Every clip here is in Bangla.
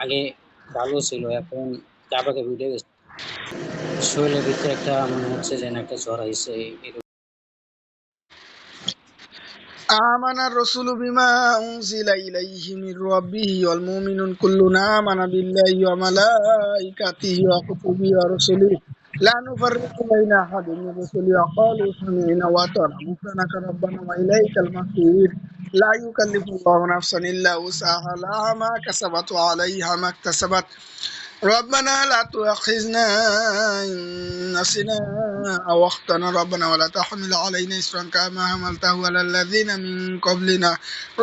আগে ভালো ছিল, এখন কাঁপাকে উঠে গেছে। শরীরের ভিতরে একটা মনে হচ্ছে যেন একটা জ্বর আইছে এরকম। آمن الرسول بما أنزل إليه من ربه والمؤمنون كلنا آمن بالله وملائكته وكتبه ورسله لا نفرق بين أحد من رسله وقالوا سمعنا وأطعنا غفرانك ربنا وإليك المصير لا يكلف الله نفسا إلا وسعها لها ما كسبت وعليها ما اكتسبت ربنا لا تؤاخذنا إن نسينا أو أخطأنا ربنا ولا تحمل علينا إصرا كما حملته على الذين من قبلنا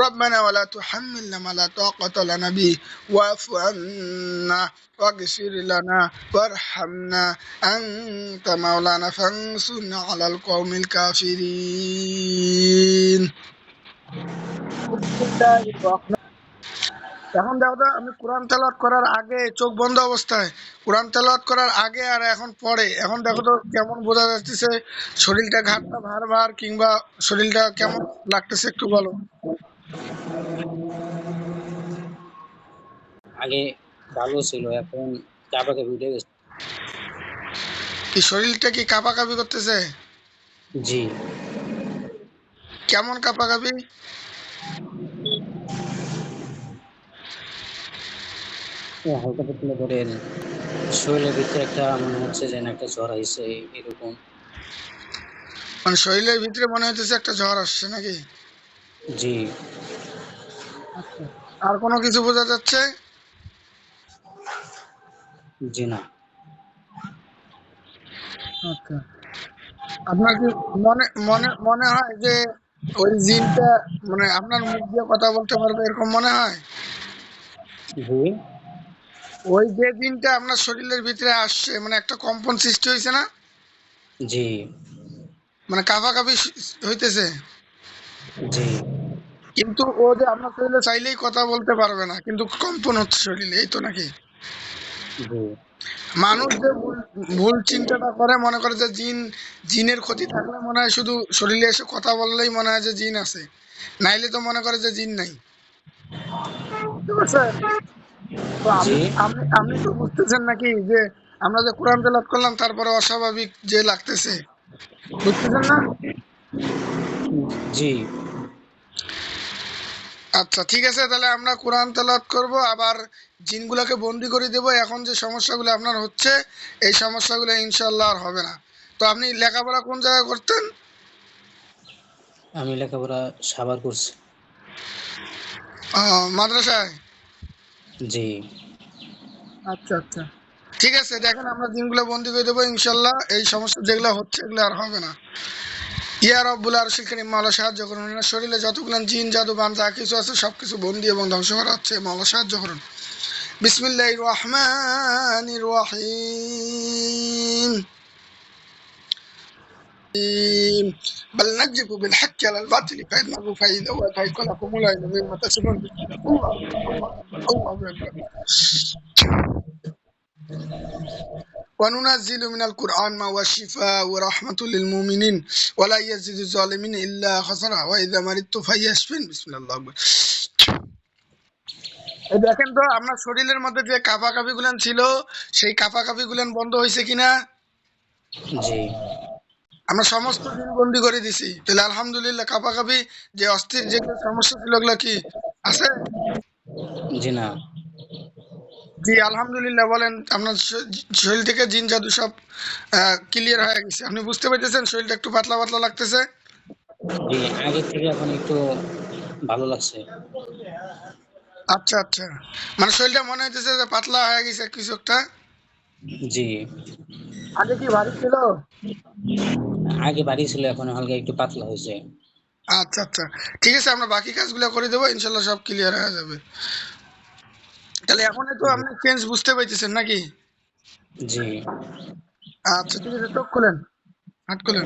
ربنا ولا تحملنا ما لا طاقة لنا به واعف عنا واغفر لنا وارحمنا أنت مولانا فانصرنا على القوم الكافرين. এখন দেখো তো, আমি কোরআন তেলাওয়াত করার আগে চোখ বন্ধ অবস্থায়, কোরআন তেলাওয়াত করার আগে আর এখন পরে, এখন দেখো তো কেমন বোঝা যাচ্ছে? শরীরটা ঘাটটা ভার ভার কিংবা শরীরটা কেমন লাগতেছে একটু বলো। আগে ভালো ছিল, এখন কাঁপাকে উঠে গেছে। কি শরীরটা কি কাঁপাকাঁপি করতেছে? জি। কেমন কাঁপাকাঁপি? হালকা পাতলা ধরেন শরীরের ভিতরে একটা মনে হচ্ছে যেন একটা জ্বর আইছে এরকম। মানে শরীরের ভিতরে মনে হইতেছে একটা জ্বর আসছে নাকি? জি। আচ্ছা, আর কোনো কিছু বোঝা যাচ্ছে? জি না। আচ্ছা, আপনার কি মনে মনে মনে হয় যে ওই জিনটা মানে আপনার মুখ দিয়ে কথা বলতে পারবে এরকম মনে হয়? জি। ওই যে জিনটা আপনার শরীরের ভিতরে আসছে মানে একটা কম্পন সৃষ্টি হয়েছে না? জি। মানে কাঁপাকাঁপি হইতেছে, জি। কিন্তু ও যে আপনার শরীরে চাইলেই কথা বলতে পারবে না, কিন্তু কম্পন হচ্ছে শরীরে, এই তো নাকি? জি। মানুষ যে ভুল ভুল চিন্তাটা করে, মনে করে যে জিনের ক্ষতি থাকলে মনে হয় শুধু শরীরে এসে কথা বললেই মনে হয় যে জিন আছে, নাইলে তো মনে করে যে জিন নাই। বুঝতে পারছেন? তো জি। আপনি আপনি আপনি তো বুঝতেছেন নাকি যে আমরা যে কোরআন তেলাওয়াত করলাম তারপরে অস্বাভাবিক যে লাগতেছে, বুঝতেছেন না? জি। আচ্ছা, ঠিক আছে, তাহলে আমরা কোরআন তেলাওয়াত করব, আবার জিনগুলোকে বন্দি করে দেব। এখন যে সমস্যাগুলো আপনার হচ্ছে, এই সমস্যাগুলো ইনশাল্লাহ আর হবে না। তো আপনি লেখাপড়া কোন জায়গায় করতেন? আমি লেখাপড়া সাভার করছি। মাদ্রাসায়? জি। আচ্ছা আচ্ছা, ঠিক আছে, দেখেন আমরা জিনগুলো বন্দি করে দেবো ইনশাল্লাহ, এই সমস্যা যেগুলো হচ্ছে এগুলো আর হবে না। ইয়া রব্বুল আরশিল কারীম, মাওলা সাহায্য করুন। এনার শরীরে যতগুলো জিন জাদু বান যা কিছু আছে সবকিছু বন্দি এবং ধ্বংস করা হচ্ছে, মাওলা সাহায্য করুন। বিসমিল্লাহির রহমানির রহিম। بل نكذب بالحق على الباطل فإنه فإذا فيكون لكم العين مما تسبون. الله الله أكبر. وننزل من القرآن ما هو شفاء ورحمة للمؤمنين ولا يزيد الظالمين إلا خسرا وإذا مرضت فيشفين. بسم الله أكبر. এই দেখেন তো আপনার শরীরের মধ্যে যে কাঁপাকাঁপি গুলান ছিল, সেই কাঁপাকাঁপি গুলান বন্ধ হয়েছে কিনা? জি। আমরা সমস্ত দিন বন্দি করে দিছি, তাহলে আলহামদুলিল্লাহ কাঁপাকাঁপি যে অস্থির যে সমস্যা ছিল ওগুলো কি আছে? জি না। জি আলহামদুলিল্লাহ, বলেন আপনার শরীর থেকে জিন জাদু সব ক্লিয়ার হয়ে গেছে, আপনি বুঝতে পারতেছেন শরীরটা একটু পাতলা পাতলা লাগতেছে? জি, আগের থেকে এখন একটু ভালো লাগছে। আচ্ছা আচ্ছা, মানে শরীরটা মনে হইতেছে যে পাতলা হয়ে গেছে কিছু একটা? জি। আগে কি ভারী ছিল? আগে বাড়ি ছিল, এখন হালকা একটু পাতলা হয়েছে। আচ্ছা আচ্ছা, ঠিক আছে, আমরা বাকি কাজগুলো করে দেবো ইনশাল্লাহ, সব ক্লিয়ার হয়ে যাবে। তাহলে এখন তো আপনি চেঞ্জ বুঝতে পারতেছেন নাকি? জি। আচ্ছা ঠিক আছে, চোখ খুলেন, হাত খুলেন।